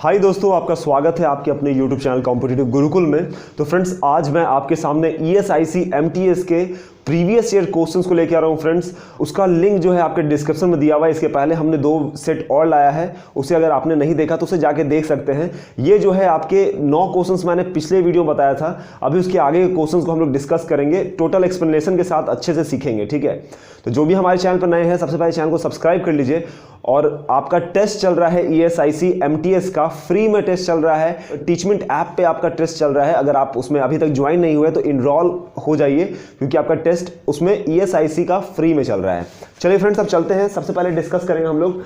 हाय दोस्तों, आपका स्वागत है आपके अपने YouTube चैनल कॉम्पिटिटिव गुरुकुल में। तो फ्रेंड्स, आज मैं आपके सामने ESIC MTS के प्रीवियस ईयर क्वेश्चंस को लेकर आ रहा हूं फ्रेंड्स। उसका लिंक जो है आपके डिस्क्रिप्शन में दिया हुआ है। इसके पहले हमने 2 सेट और लाया है, उसे अगर आपने नहीं देखा तो उसे जाके देख सकते हैं। ये जो है आपके 9 क्वेश्चंस मैंने पिछले वीडियो बताया था। अभी उसके आगे के क्वेश्चंस को हम लोग डिस्कस करेंगे, टोटल एक्सप्लेनेशन के साथ अच्छे से सीखेंगे, ठीक है। तो जो भी हमारे चैनल पर नए हैं, सबसे पहले चैनल को सब्सक्राइब कर लीजिए। और आपका टेस्ट चल रहा है ESIC MTS का, फ्री में टेस्ट चल रहा है। टीचमेंट ऐप पे आपका टेस्ट चल रहा है। अगर आप उसमें अभी तक ज्वाइन नहीं हुए तो इनरोल हो जाइए, क्योंकि आपका टेस्ट उसमें ESIC का फ्री में चल रहा है। चलिए फ्रेंड्स, अब चलते हैं। सबसे पहले डिस्कस करेंगे हम लोग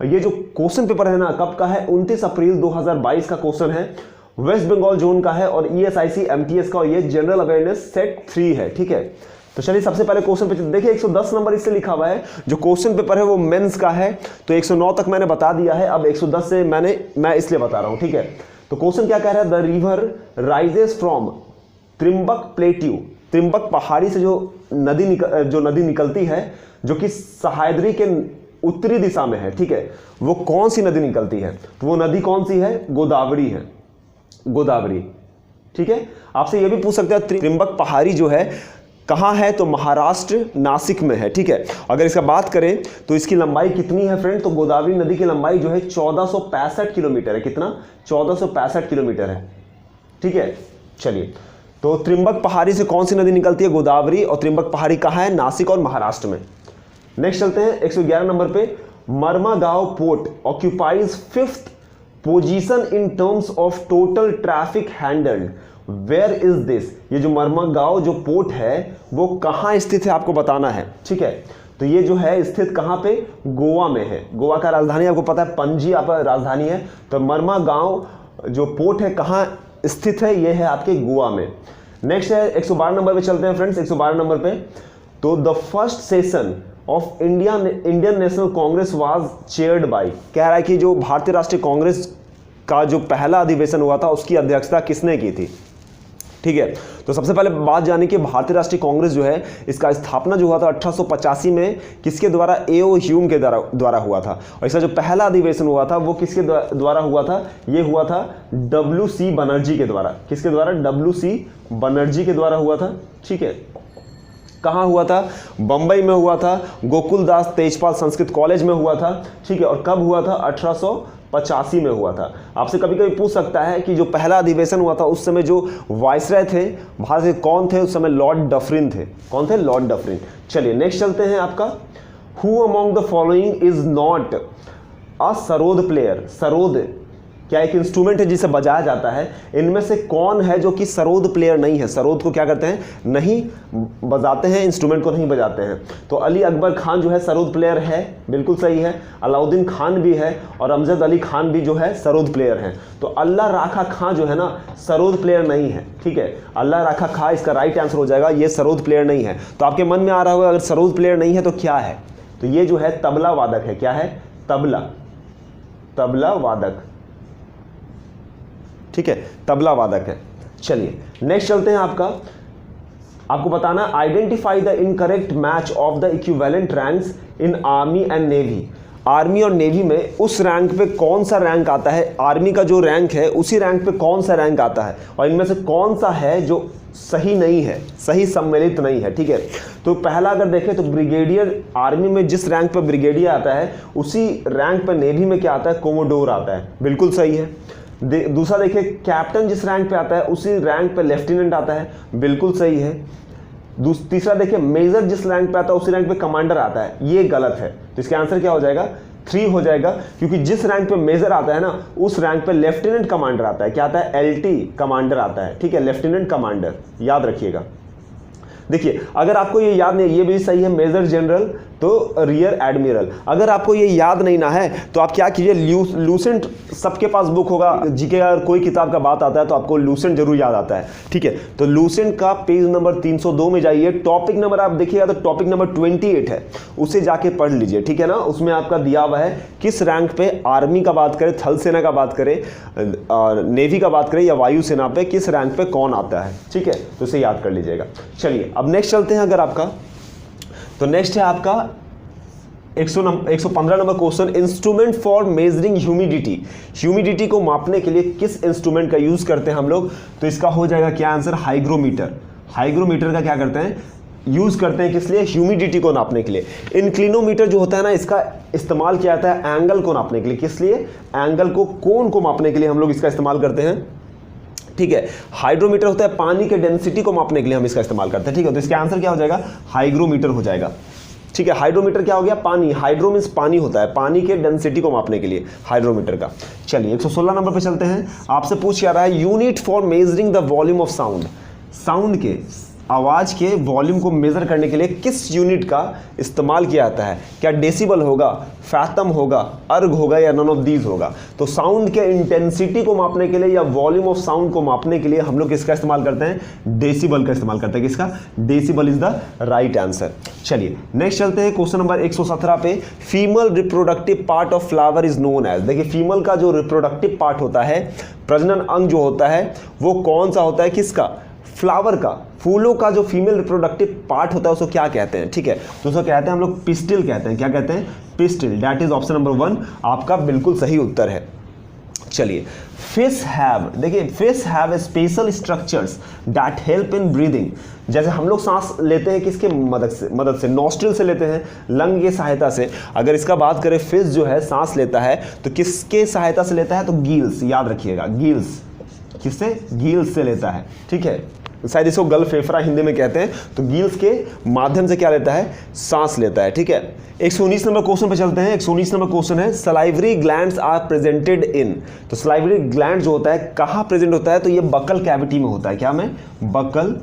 ये जो क्वेश्चन पेपर है ना, कब का है, 29 अप्रैल 2022 का क्वेश्चन है। वेस्ट बंगाल जोन का है और ESIC MTS का, और ये जनरल अवेयरनेस सेट 3 है, ठीक है। तो चलिए सबसे पहले क्वेश्चन पे देखिए। 110 नंबर इससे लिखा हुआ है। जो क्वेश्चन पेपर है वो मेंस का है, तो 109 तक मैंने बता दिया है। अब 110 से मैं इसलिए बता रहा हूं, ठीक है। तो क्वेश्चन क्या कह रहा है, the river rises from Trimbak plateau. Trimbak पहाड़ी से जो नदी निकलती है, जो कि सह्याद्री के उत्तरी दिशा में है, ठीक है। वो कौन सी नदी निकलती है? तो वो नदी कौन सी है? गोदावरी है, गोदावरी, ठीक है। आपसे ये भी पूछ सकते हैं त्रिम्बक पहाड़ी जो है कहाँ है, तो महाराष्ट्र नासिक में है, ठीक है। अगर इसका बात करें तो इसकी लंबाई कितनी है फ्रेंड, तो गोदावरी नदी की लंबाई जो है 1465 किलोमीटर है। कितना? 1465 किलोमीटर है, ठीक है। चलिए, तो त्रिम्बक पहाड़ी से कौन सी नदी निकलती है? गोदावरी। और त्रिम्बक पहाड़ी कहाँ है? नासिक और महाराष्ट्र में। नेक्स्ट चलते हैं 111 नंबर पे। Mormugao port occupies 5th position in terms of total traffic handled, where is this. ये जो मर्मागांव जो पोर्ट है वो कहाँ स्थित है, आपको बताना है, ठीक है। तो ये जो है स्थित कहाँ पे? गोवा में है। गोवा का राजधानी आपको पता है, पणजी आपका राजधानी है। तो मर्मागांव जो पोर्ट है कहाँ स्थित है? ये है आपके गोवा में। नेक्स्ट है 112 नंबर पे चलते हैं फ्रेंड्स। 112 नंबर पे, तो the first session of Indian national Congress was chaired by. कह रहा है कि जो भारतीय राष्ट्रीय कांग्रेस का जो पहला अधिवेशन हुआ था उसकी अध्यक्षता किसने की थी, ठीक है। तो सबसे पहले बात जाने कि भारतीय राष्ट्रीय कांग्रेस जो है, इसका स्थापना जो हुआ था 1885 में, किसके द्वारा? A.O. ह्यूम के द्वारा हुआ था। और इसका जो पहला अधिवेशन हुआ था वो किसके द्वारा हुआ था? ये हुआ था W.C. बनर्जी के द्वारा। किसके द्वारा? W.C. बनर्जी के द्वारा हुआ था, ठीक है। कहाँ हुआ था? बंबई में हुआ था, गोकुल दास तेजपाल संस्कृत कॉलेज में हुआ था, ठीक है। और कब हुआ था? 1885 में हुआ था। आपसे कभी कभी पूछ सकता है कि जो पहला अधिवेशन हुआ था उस समय जो वायसराय थे भारत के, कौन थे उस समय? लॉर्ड डफरिन थे। कौन थे? Lord Dufferin. चलिए नेक्स्ट चलते हैं आपका। Who among the following is not a sarod player. Sarod क्या एक इंस्ट्रूमेंट है जिसे बजाया जाता है? इनमें से कौन है जो कि सरोद प्लेयर नहीं है? सरोद को क्या करते हैं? नहीं बजाते हैं, इंस्ट्रूमेंट को नहीं बजाते हैं। तो अली अकबर खान जो है सरोद प्लेयर है, बिल्कुल सही है। अलाउद्दीन खान भी है, और अमजद अली खान भी जो है सरोद प्लेयर है। तो अल्लाह राखा खां जो है ना, सरोद प्लेयर नहीं है, ठीक है। अल्लाह राखा खां इसका राइट आंसर हो जाएगा। ये सरोद प्लेयर नहीं है। तो आपके मन में आ रहा होगा अगर सरोद प्लेयर नहीं है तो क्या है? तो ये जो है तबला वादक है। क्या है? तबला, तबला वादक, ठीक है, तबला वादक है। चलिए नेक्स्ट चलते हैं। आपको बताना, identify the incorrect match of the equivalent ranks in army and navy. Army और नेवी में उस रैंक पे कौन सा रैंक आता है? आर्मी का जो रैंक है उसी रैंक पे कौन सा रैंक आता है, और इनमें से कौन सा है जो सही नहीं है, सही सम्मिलित नहीं है, ठीक है। तो पहला अगर देखें तो ब्रिगेडियर, आर्मी में जिस रैंक पे ब्रिगेडियर आता है उसी रैंक पे नेवी में क्या आता है? कोमोडोर आता है, बिल्कुल सही है। दूसरा देखिए, कैप्टन जिस रैंक पे आता है उसी रैंक पे लेफ्टिनेंट आता है, बिल्कुल सही है। तीसरा देखिए, मेजर जिस रैंक पे आता है उसी रैंक पे कमांडर आता है, ये गलत है। तो इसका आंसर क्या हो जाएगा? 3 हो जाएगा, क्योंकि जिस रैंक पे मेजर आता है ना उस रैंक पे लेफ्टिनेंट कमांडर आता है। क्या आता है? LT कमांडर आता है, ठीक है, लेफ्टिनेंट कमांडर, याद रखिएगा। देखिए, अगर आपको ये याद नहीं, ये भी सही है, मेजर जनरल तो रियर एडमिरल। अगर आपको ये याद नहीं ना है तो आप क्या कीजिए, लूसेंट सबके पास बुक होगा, जीके अगर कोई किताब का बात आता है तो आपको लूसेंट जरूर याद आता है, ठीक है। तो लूसेंट का पेज नंबर 302 में जाइए, टॉपिक नंबर आप देखिएगा तो टॉपिक नंबर 28 है, उसे जाके पढ़ लीजिए, ठीक है ना। उसमें आपका दिया हुआ है किस रैंक पे आर्मी का बात करें, थल सेना का बात करें, नेवी का बात करें या वायुसेना पे किस रैंक पे कौन आता है, ठीक है। तो इसे याद कर लीजिएगा। चलिए अब नेक्स्ट चलते हैं। अगर आपका तो नेक्स्ट है आपका 115 number question, instrument for measuring humidity. Humidity को मापने के लिए किस इंस्ट्रूमेंट का यूज करते हैं हम लोग? तो इसका हो जाएगा क्या आंसर? हाइग्रोमीटर। हाइग्रोमीटर का क्या करते हैं? यूज करते हैं किस लिए? ह्यूमिडिटी को नापने के लिए। इंक्लिनोमीटर जो होता है ना, इसका इस्तेमाल किया जाता है एंगल को नापने के लिए। किस लिए? एंगल को, कोण को मापने के लिए हम लोग इसका इस्तेमाल करते हैं, ठीक है। हाइड्रोमीटर होता है पानी के डेंसिटी को मापने के लिए हम इसका इस्तेमाल करते हैं, ठीक है। तो इसका आंसर क्या हो जाएगा? हाइग्रोमीटर हो जाएगा, ठीक है। हाइड्रोमीटर क्या हो गया? पानी। हाइड्रो मींस पानी होता है, पानी के डेंसिटी को मापने के लिए हाइड्रोमीटर का। चलिए 116 नंबर पे चलते हैं। आपसे पूछ क्या रहा है? Unit for measuring the volume of sound. Sound के, आवाज के वॉल्यूम को मेजर करने के लिए किस यूनिट का इस्तेमाल किया जाता है? क्या डेसिबल होगा, फैथम होगा, अर्ग होगा या नन ऑफ दीज होगा? तो साउंड के इंटेंसिटी को मापने के लिए या वॉल्यूम ऑफ साउंड को मापने के लिए हम लोग किसका इस्तेमाल करते हैं? डेसिबल का इस्तेमाल करते हैं। किसका? Decibel is the right answer. चलिए नेक्स्ट चलते हैं क्वेश्चन नंबर 117 पे। Female reproductive part of flower is known as. देखिए फीमेल का जो रिप्रोडक्टिव पार्ट होता है, प्रजनन अंग जो होता है, वो कौन सा होता है? किसका? फ्लावर का, फूलों का जो फीमेल रिप्रोडक्टिव पार्ट होता है उसको क्या कहते हैं? ठीक है, तो उसको कहते हैं हम लोग पिस्टिल कहते हैं। क्या कहते हैं? Pistil. That is option number 1 आपका बिल्कुल सही उत्तर है। चलिए फिश हैव, देखिए fish have special structures that help in breathing. जैसे हम लोग सांस लेते हैं किसके मदद से? नॉस्ट्रिल से लेते हैं, लंग की सहायता से। अगर इसका बात करें, फिश जो है सांस लेता है तो किसके सहायता से लेता है? तो गील्स, याद रखिएगा गिल्स। किससे? गील्स से लेता है, ठीक है। शायद इसको गल फेफड़ा हिंदी में कहते हैं। तो गील्स के माध्यम से क्या लेता है? सांस लेता है, ठीक है। 119 नंबर क्वेश्चन पे चलते हैं। 119 नंबर क्वेश्चन है salivary glands are presented in. तो सलाइवरी ग्लैंड जो होता है कहाँ प्रेजेंट होता है? तो ये बकल कैविटी में होता है। क्या में? बकल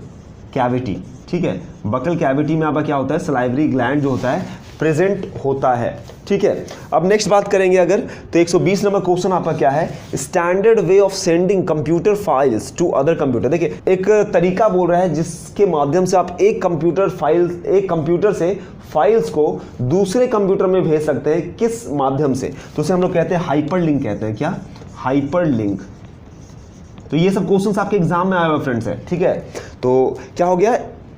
कैविटी, ठीक है। बकल कैविटी में आपका क्या होता है? सलाइवरी ग्लैंड जो होता है प्रेजेंट होता है, ठीक है। अब नेक्स्ट बात करेंगे अगर, तो 120 नंबर क्वेश्चन आपका क्या है? Standard way of sending computer files to other computer. देखिए एक तरीका बोल रहा है जिसके माध्यम से आप एक कंप्यूटर से फाइल्स को दूसरे कंप्यूटर में भेज सकते हैं। किस माध्यम से? तो उसे हम लोग कहते हैं हाइपर लिंक कहते हैं। क्या? Hyper link. तो ये सब क्वेश्चंस आपके एग्जाम में आए हुए फ्रेंड्स है, ठीक है। तो क्या हो गया?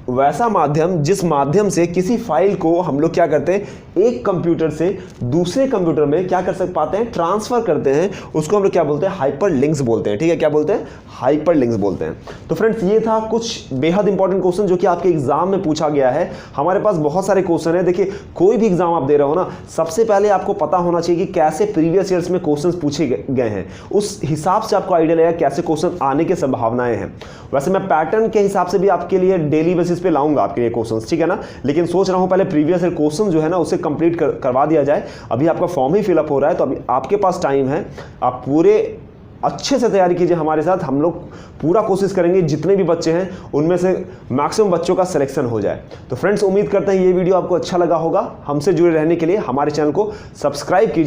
वैसा माध्यम जिस माध्यम से किसी फाइल को हम लोग क्या करते हैं? एक कंप्यूटर से दूसरे कंप्यूटर में क्या कर सकते पाते हैं? ट्रांसफर करते हैं। उसको हम लोग क्या बोलते हैं? हाइपर लिंक्स बोलते हैं, ठीक है। क्या बोलते हैं? हाइपर लिंक्स बोलते हैं। तो फ्रेंड्स ये था कुछ बेहद इंपॉर्टेंट क्वेश्चन जो कि आपके एग्जाम में पूछा गया है। हमारे पास बहुत सारे क्वेश्चन है। देखिए कोई भी एग्जाम आप दे रहे हो ना, सबसे पहले आपको पता होना चाहिए कि कैसे प्रीवियस ईयर्स में क्वेश्चन पूछे गए हैं। उस हिसाब से आपको आइडिया लगेगा कैसे क्वेश्चन आने की संभावनाएं हैं। वैसे मैं पैटर्न के हिसाब से भी आपके लिए डेली बेसिस पे लाऊंगा आपके लिए क्वेश्चंस, ठीक है ना। लेकिन सोच रहा हूं पहले प्रीवियस ईयर क्वेश्चन जो है ना उसे कंप्लीट करवा दिया जाए। अभी आपका फॉर्म ही फिलअप हो रहा है, तो अभी आपके पास टाइम है। आप पूरे अच्छे से तैयारी कीजिए हमारे साथ। हम लोग पूरा कोशिश करेंगे जितने भी बच्चे हैं उनमें से मैक्सिमम बच्चों का सिलेक्शन हो जाए। तो फ्रेंड्स उम्मीद करते हैं ये वीडियो आपको अच्छा लगा होगा। हमसे जुड़े रहने के लिए हमारे चैनल को सब्सक्राइब कीजिए।